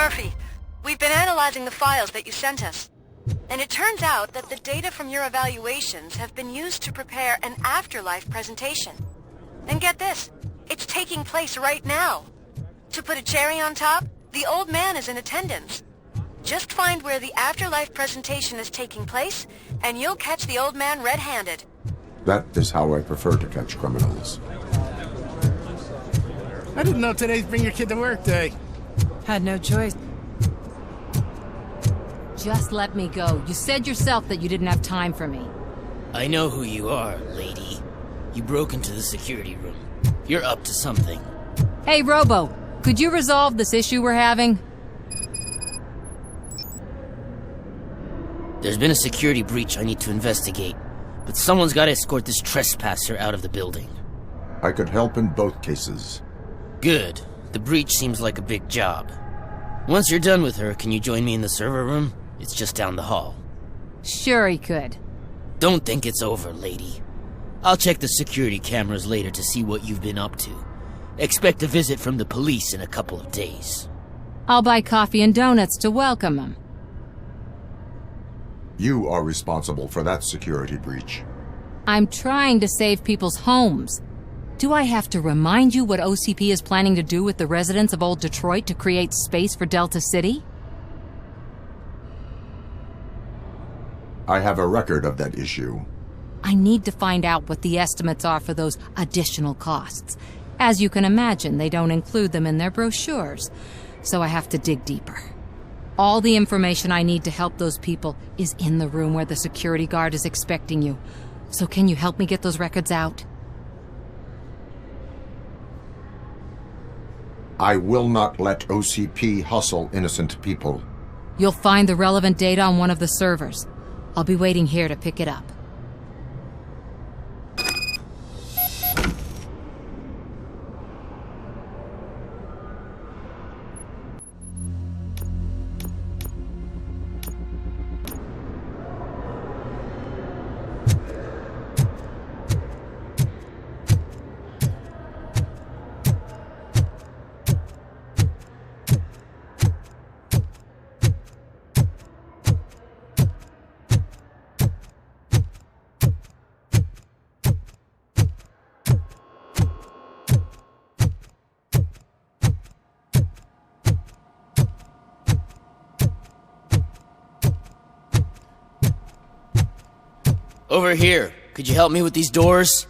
Murphy, we've been analyzing the files that you sent us. And it turns out that the data from your evaluations have been used to prepare an afterlife presentation. And get this, it's taking place right now. To put a cherry on top, the old man is in attendance. Just find where the afterlife presentation is taking place, and you'll catch the old man red-handed. That is how I prefer to catch criminals. I didn't know today's Bring Your Kid to Work Day. Had no choice. Just let me go. You said yourself that you didn't have time for me. I know who you are, lady. You broke into the security room. You're up to something. Hey, Robo, could you resolve this issue we're having? There's been a security breach I need to investigate, but someone's got to escort this trespasser out of the building. I could help in both cases. Good. The breach seems like a big job. Once you're done with her, can you join me in the server room? It's just down the hall. Sure he could. Don't think it's over, lady. I'll check the security cameras later to see what you've been up to. Expect a visit from the police in a couple of days. I'll buy coffee and donuts to welcome him. You are responsible for that security breach. I'm trying to save people's homes. Do I have to remind you what OCP is planning to do with the residents of Old Detroit to create space for Delta City? I have a record of that issue. I need to find out what the estimates are for those additional costs. As you can imagine, they don't include them in their brochures, so I have to dig deeper. All the information I need to help those people is in the room where the security guard is expecting you. So can you help me get those records out? I will not let OCP hustle innocent people. You'll find the relevant data on one of the servers. I'll be waiting here to pick it up. Over here. Could you help me with these doors?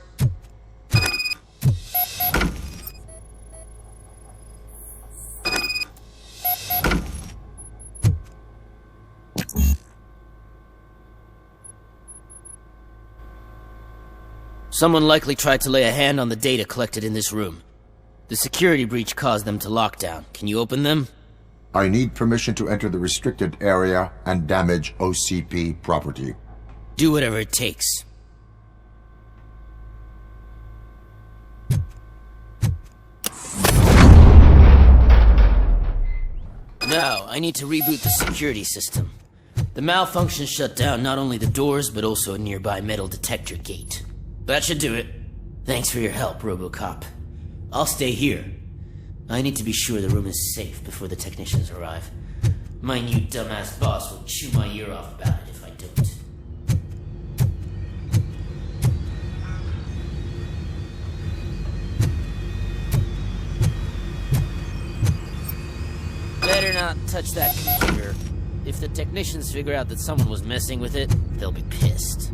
Someone likely tried to lay a hand on the data collected in this room. The security breach caused them to lock down. Can you open them? I need permission to enter the restricted area and damage OCP property. Do whatever it takes. Now, I need to reboot the security system. The malfunction shut down not only the doors, but also a nearby metal detector gate. That should do it. Thanks for your help, ROBOCOP. I'll stay here. I need to be sure the room is safe before the technicians arrive. My new dumbass boss will chew my ear off about it if I don't. Better not touch that computer. If the technicians figure out that someone was messing with it, they'll be pissed.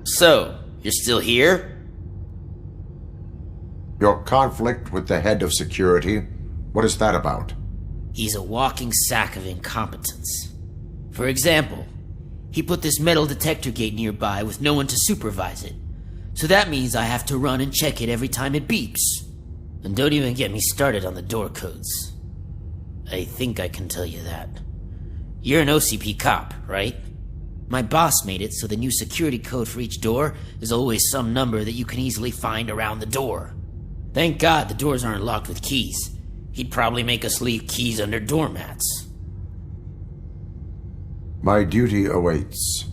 So, you're still here? Your conflict with the head of security, what is that about? He's a walking sack of incompetence. For example, he put this metal detector gate nearby with no one to supervise it. So that means I have to run and check it every time it beeps. And don't even get me started on the door codes. I think I can tell you that. You're an OCP cop, right? My boss made it so the new security code for each door is always some number that you can easily find around the door. Thank God the doors aren't locked with keys. He'd probably make us leave keys under doormats. My duty awaits.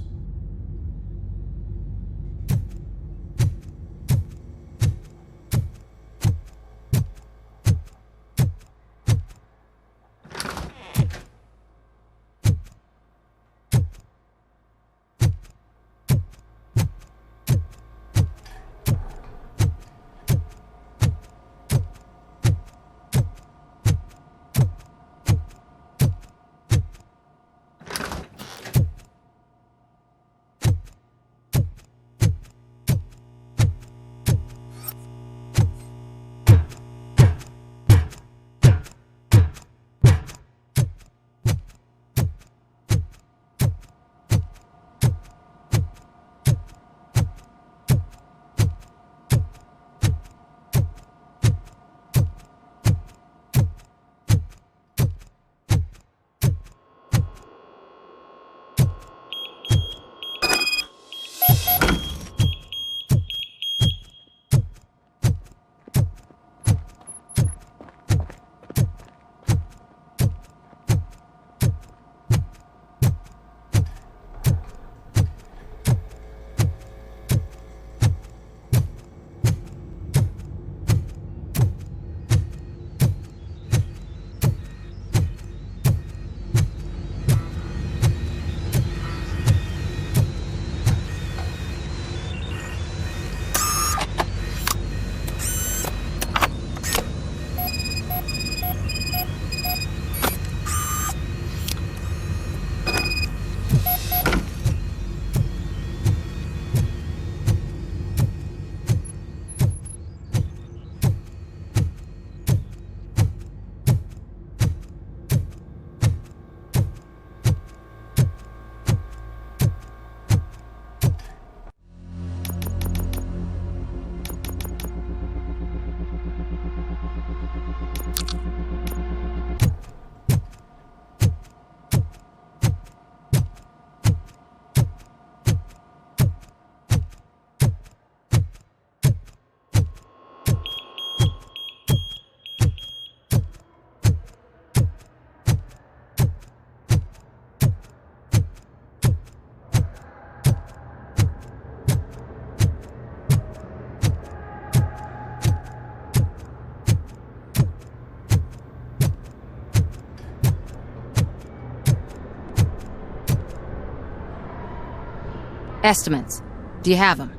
Estimates. Do you have them?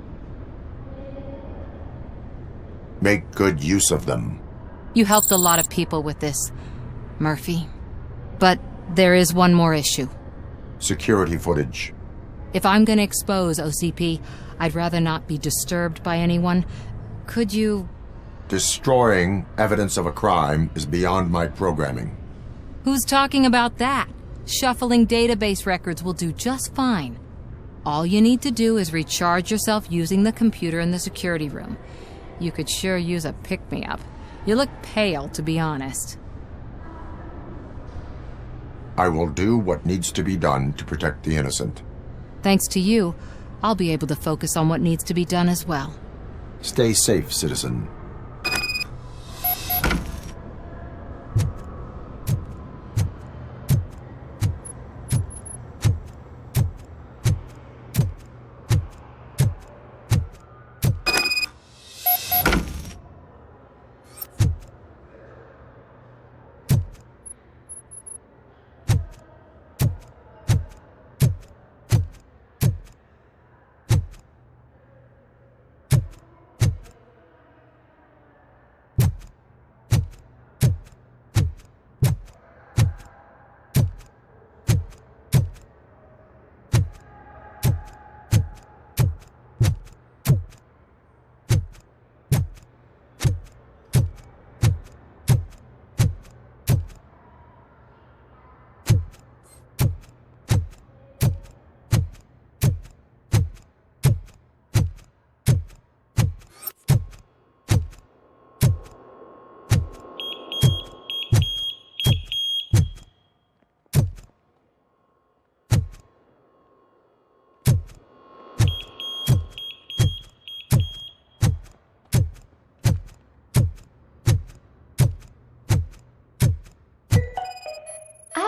Make good use of them. You helped a lot of people with this, Murphy. But there is one more issue. Security footage. If I'm gonna expose OCP, I'd rather not be disturbed by anyone. Could you... Destroying evidence of a crime is beyond my programming. Who's talking about that? Shuffling database records will do just fine. All you need to do is recharge yourself using the computer in the security room. You could sure use a pick-me-up. You look pale, to be honest. I will do what needs to be done to protect the innocent. Thanks to you, I'll be able to focus on what needs to be done as well. Stay safe, citizen.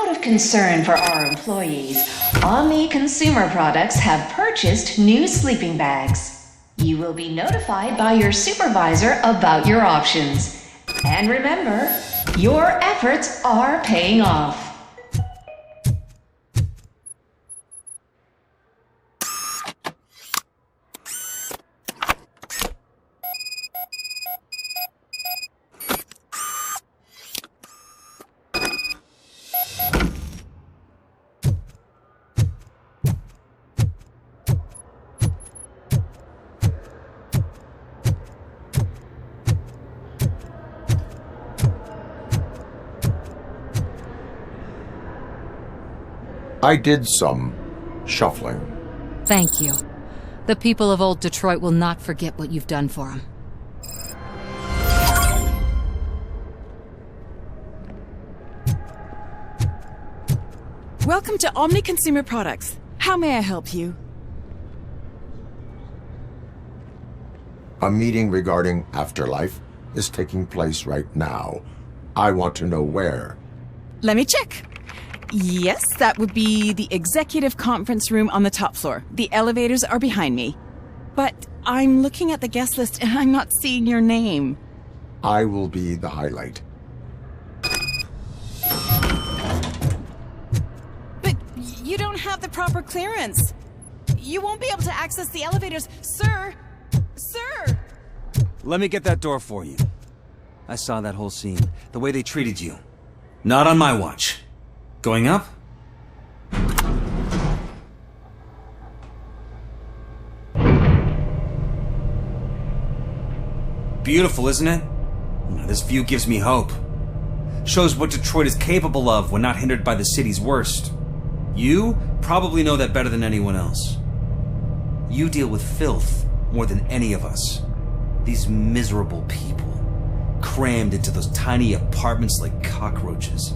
Out of concern for our employees, Omni Consumer Products have purchased new sleeping bags. You will be notified by your supervisor about your options. And remember, your efforts are paying off. I did some shuffling. Thank you. The people of Old Detroit will not forget what you've done for them. Welcome to Omni Consumer Products. How may I help you? A meeting regarding afterlife is taking place right now. I want to know where. Let me check. Yes, that would be the executive conference room on the top floor. The elevators are behind me. But I'm looking at the guest list and I'm not seeing your name. I will be the highlight. But you don't have the proper clearance. You won't be able to access the elevators. Sir! Sir! Let me get that door for you. I saw that whole scene. The way they treated you. Not on my watch. Going up? Beautiful, isn't it? This view gives me hope. Shows what Detroit is capable of when not hindered by the city's worst. You probably know that better than anyone else. You deal with filth more than any of us. These miserable people, crammed into those tiny apartments like cockroaches.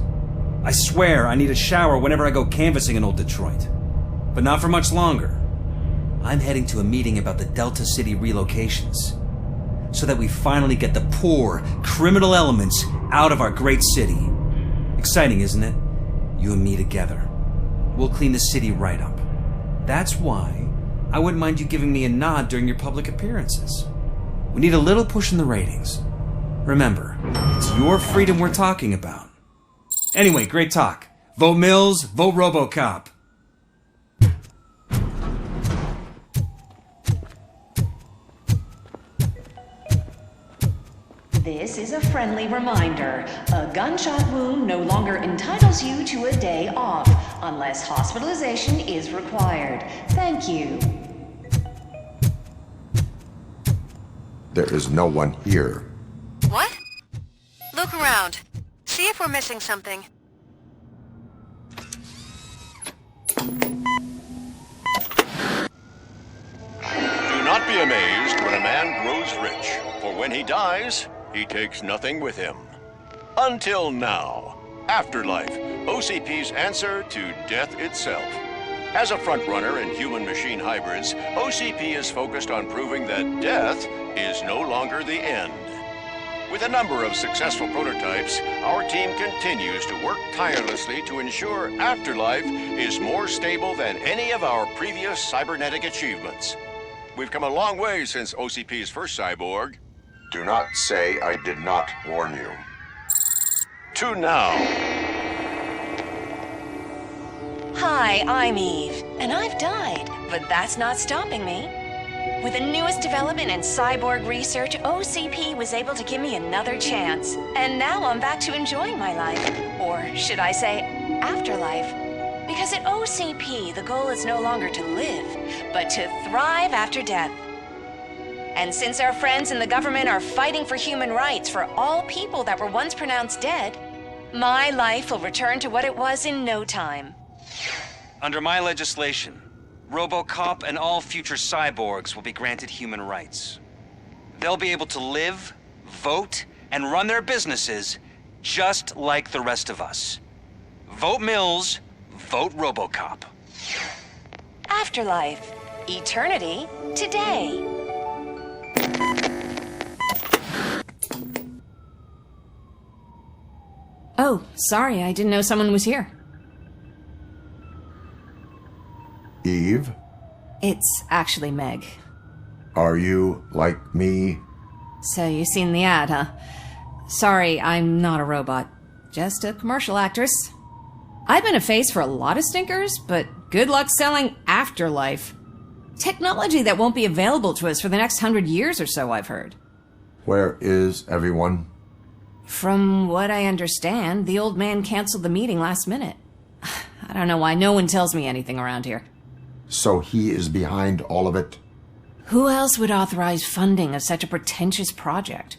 I swear I need a shower whenever I go canvassing in Old Detroit. But not for much longer. I'm heading to a meeting about the Delta City relocations, so that we finally get the poor, criminal elements out of our great city. Exciting, isn't it? You and me together. We'll clean the city right up. That's why I wouldn't mind you giving me a nod during your public appearances. We need a little push in the ratings. Remember, it's your freedom we're talking about. Anyway, great talk. Vote Mills, vote ROBOCOP. This is a friendly reminder. A gunshot wound no longer entitles you to a day off, unless hospitalization is required. Thank you. There is no one here. What? Look around. See if we're missing something. Do not be amazed when a man grows rich, for when he dies, he takes nothing with him. Until now. Afterlife, OCP's answer to death itself. As a frontrunner in human-machine hybrids, OCP is focused on proving that death is no longer the end. With a number of successful prototypes, our team continues to work tirelessly to ensure Afterlife is more stable than any of our previous cybernetic achievements. We've come a long way since OCP's first cyborg. Do not say I did not warn you. To now. Hi, I'm Eve, and I've died, but that's not stopping me. With the newest development in cyborg research, OCP was able to give me another chance. And now I'm back to enjoying my life. Or should I say, afterlife. Because at OCP, the goal is no longer to live, but to thrive after death. And since our friends in the government are fighting for human rights for all people that were once pronounced dead, my life will return to what it was in no time. Under my legislation, ROBOCOP and all future cyborgs will be granted human rights. They'll be able to live, vote, and run their businesses just like the rest of us. Vote Mills, vote ROBOCOP. Afterlife. Eternity. Today. Oh, sorry, I didn't know someone was here. It's actually Meg. Are you like me? So you seen the ad, huh? Sorry, I'm not a robot. Just a commercial actress. I've been a face for a lot of stinkers, but good luck selling Afterlife. Technology that won't be available to us for the next 100 years or so, I've heard. Where is everyone? From what I understand, the old man canceled the meeting last minute. I don't know why no one tells me anything around here. So he is behind all of it? Who else would authorize funding of such a pretentious project?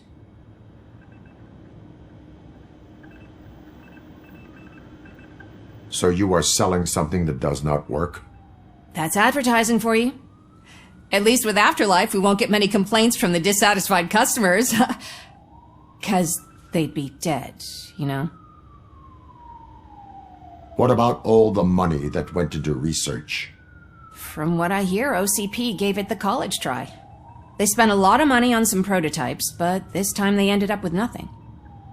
So you are selling something that does not work? That's advertising for you. At least with Afterlife, we won't get many complaints from the dissatisfied customers. 'Cause they'd be dead, you know? What about all the money that went into research? From what I hear, OCP gave it the college try. They spent a lot of money on some prototypes, but this time they ended up with nothing.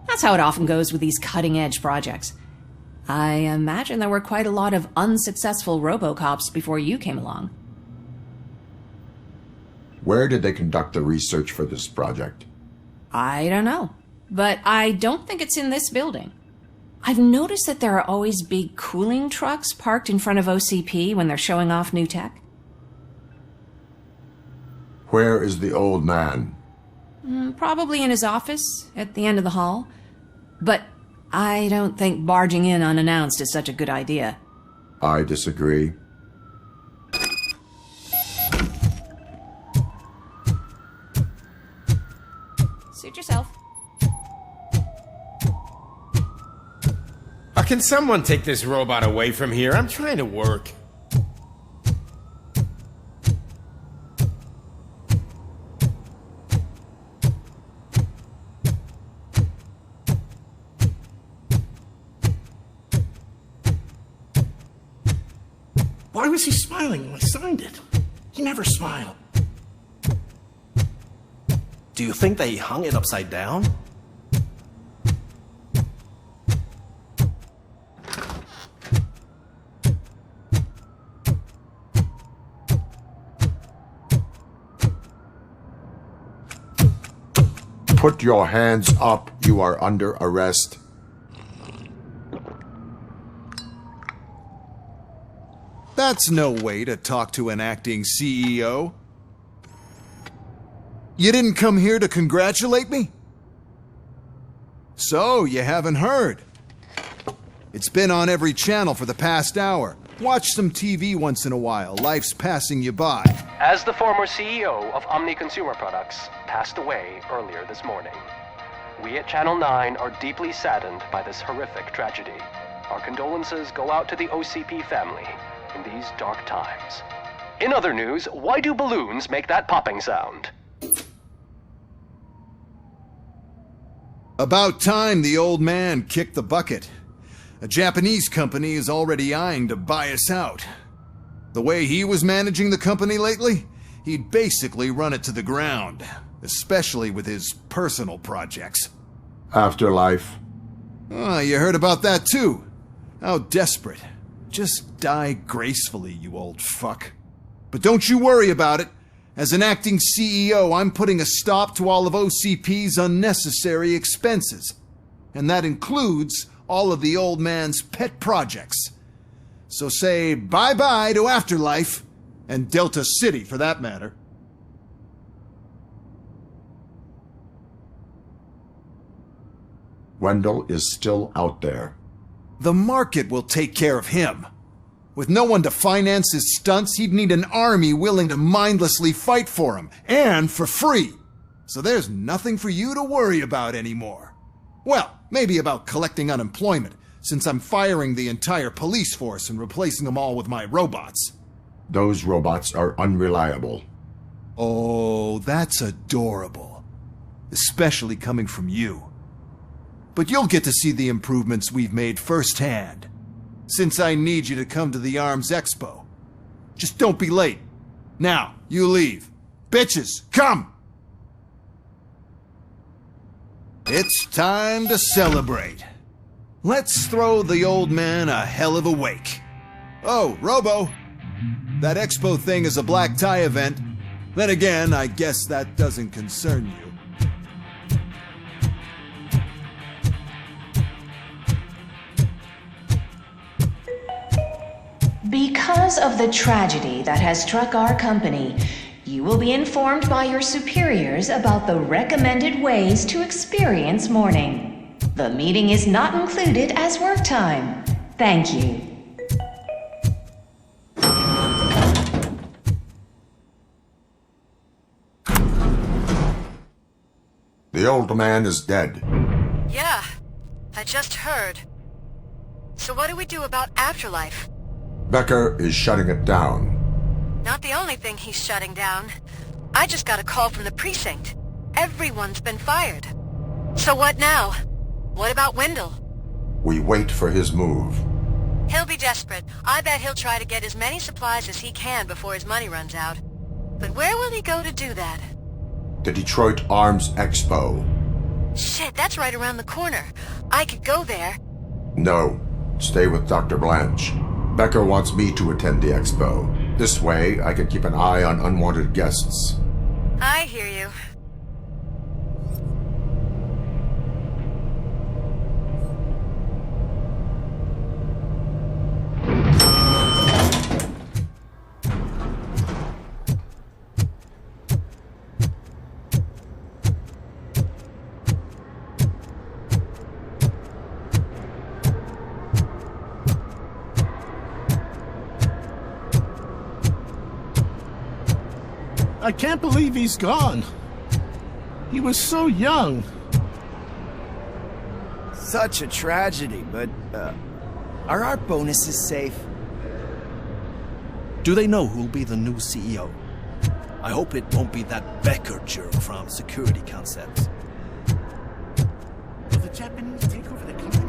That's how it often goes with these cutting-edge projects. I imagine there were quite a lot of unsuccessful ROBOCOPs before you came along. Where did they conduct the research for this project? I don't know, but I don't think it's in this building. I've noticed that there are always big cooling trucks parked in front of OCP when they're showing off new tech. Where is the old man? Probably in his office, at the end of the hall. But I don't think barging in unannounced is such a good idea. I disagree. Suit yourself. Can someone take this robot away from here? I'm trying to work. Why was he smiling when I signed it? He never smiled. Do you think they hung it upside down? Put your hands up. You are under arrest. That's no way to talk to an acting CEO. You didn't come here to congratulate me? So, you haven't heard. It's been on every channel for the past hour. Watch some TV once in a while. Life's passing you by. As the former CEO of Omni Consumer Products passed away earlier this morning, we at Channel 9 are deeply saddened by this horrific tragedy. Our condolences go out to the OCP family in these dark times. In other news, why do balloons make that popping sound? About time the old man kicked the bucket. A Japanese company is already eyeing to buy us out. The way he was managing the company lately, he'd basically run it to the ground, especially with his personal projects. Afterlife. Oh, you heard about that too. How desperate. Just die gracefully, you old fuck. But don't you worry about it. As an acting CEO, I'm putting a stop to all of OCP's unnecessary expenses. And that includes all of the old man's pet projects. So say bye-bye to Afterlife, and Delta City for that matter. Wendell is still out there. The market will take care of him. With no one to finance his stunts, he'd need an army willing to mindlessly fight for him, and for free. So there's nothing for you to worry about anymore. Well, maybe about collecting unemployment, since I'm firing the entire police force and replacing them all with my robots. Those robots are unreliable. Oh, that's adorable. Especially coming from you. But you'll get to see the improvements we've made firsthand. Since I need you to come to the Arms Expo. Just don't be late. Now, you leave. Bitches, come! It's time to celebrate. Let's throw the old man a hell of a wake. Oh, Robo, That expo thing is a black tie event. Then again, I guess that doesn't concern you. Because of the tragedy that has struck our company, you will be informed by your superiors about the recommended ways to experience mourning. The meeting is not included as work time. Thank you. The old man is dead. Yeah, I just heard. So what do we do about afterlife? Becker is shutting it down. Not the only thing he's shutting down. I just got a call from the precinct. Everyone's been fired. So what now? What about Wendell? We wait for his move. He'll be desperate. I bet he'll try to get as many supplies as he can before his money runs out. But where will he go to do that? The Detroit Arms Expo. Shit, that's right around the corner. I could go there. No. Stay with Dr. Blanche. Becker wants me to attend the expo. This way, I can keep an eye on unwanted guests. I hear you. I can't believe he's gone. He was so young. Such a tragedy, but, are our bonuses safe? Do they know who'll be the new CEO? I hope it won't be that Becker jerk from Security Concepts. Will the Japanese take over the company?